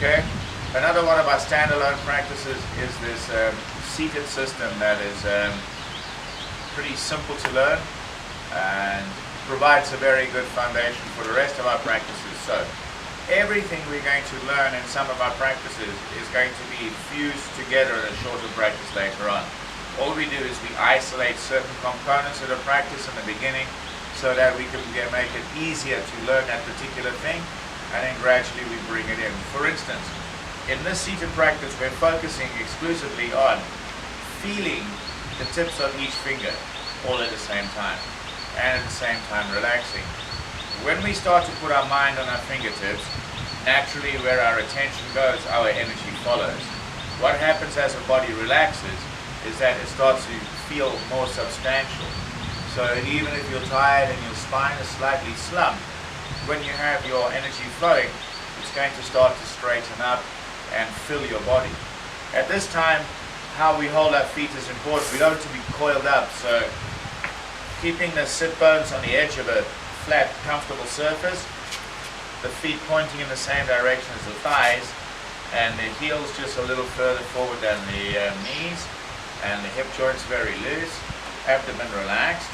Okay. Another one of our standalone practices is this seated system that is pretty simple to learn and provides a very good foundation for the rest of our practices. So everything we're going to learn in some of our practices is going to be fused together in a shorter practice later on. All we do is we isolate certain components of the practice in the beginning so that we can make it easier to learn that particular thing, and then gradually we bring it in. For instance, in this seated practice we're focusing exclusively on feeling the tips of each finger all at the same time, and at the same time relaxing. When we start to put our mind on our fingertips, naturally where our attention goes, our energy follows. What happens as the body relaxes is that it starts to feel more substantial. So even if you're tired and your spine is slightly slumped, when you have your energy flowing, it's going to start to straighten up and fill your body. At this time, how we hold our feet is important. We don't want to be coiled up, so keeping the sit bones on the edge of a flat, comfortable surface, the feet pointing in the same direction as the thighs, and the heels just a little further forward than the knees, and the hip joints very loose, abdomen relaxed.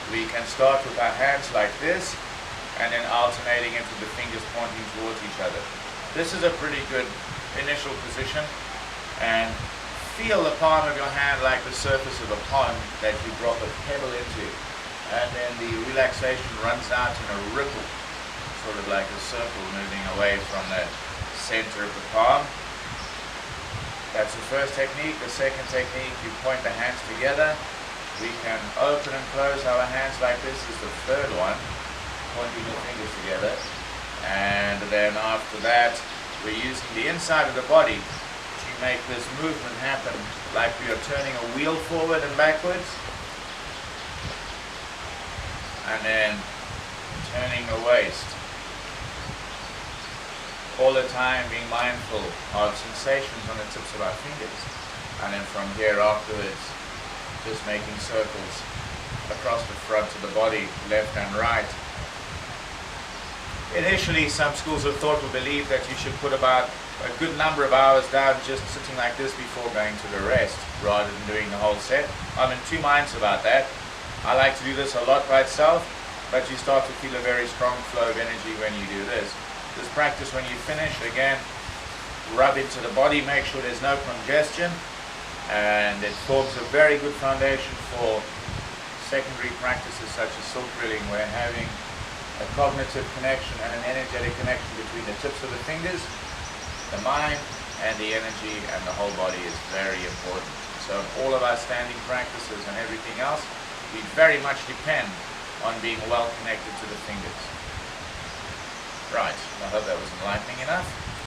We can start with our hands like this, and then alternating into the fingers pointing towards each other. This is a pretty good initial position, and feel the palm of your hand like the surface of a pond that you drop a pebble into, and then the relaxation runs out in a ripple, sort of like a circle moving away from the center of the palm. That's the first technique. The second technique, you point the hands together. We can open and close our hands like this is the third one, pointing your fingers together. And then after that, we're using the inside of the body to make this movement happen, like we are turning a wheel forward and backwards, and then turning the waist. All the time being mindful of sensations on the tips of our fingers, and then from here afterwards just making circles across the front of the body, left and right. Initially some schools of thought will believe that you should put about a good number of hours down just sitting like this before going to the rest rather than doing the whole set. I'm in two minds about that. I like to do this a lot by itself, but you start to feel a very strong flow of energy when you do this. This practice, when you finish, again, rub into the body, make sure there's no congestion, and it forms a very good foundation for secondary practices such as silk drilling, where having a cognitive connection and an energetic connection between the tips of the fingers, the mind, and the energy and the whole body is very important. So all of our standing practices and everything else, we very much depend on being well connected to the fingers. Right, I hope that was enlightening enough.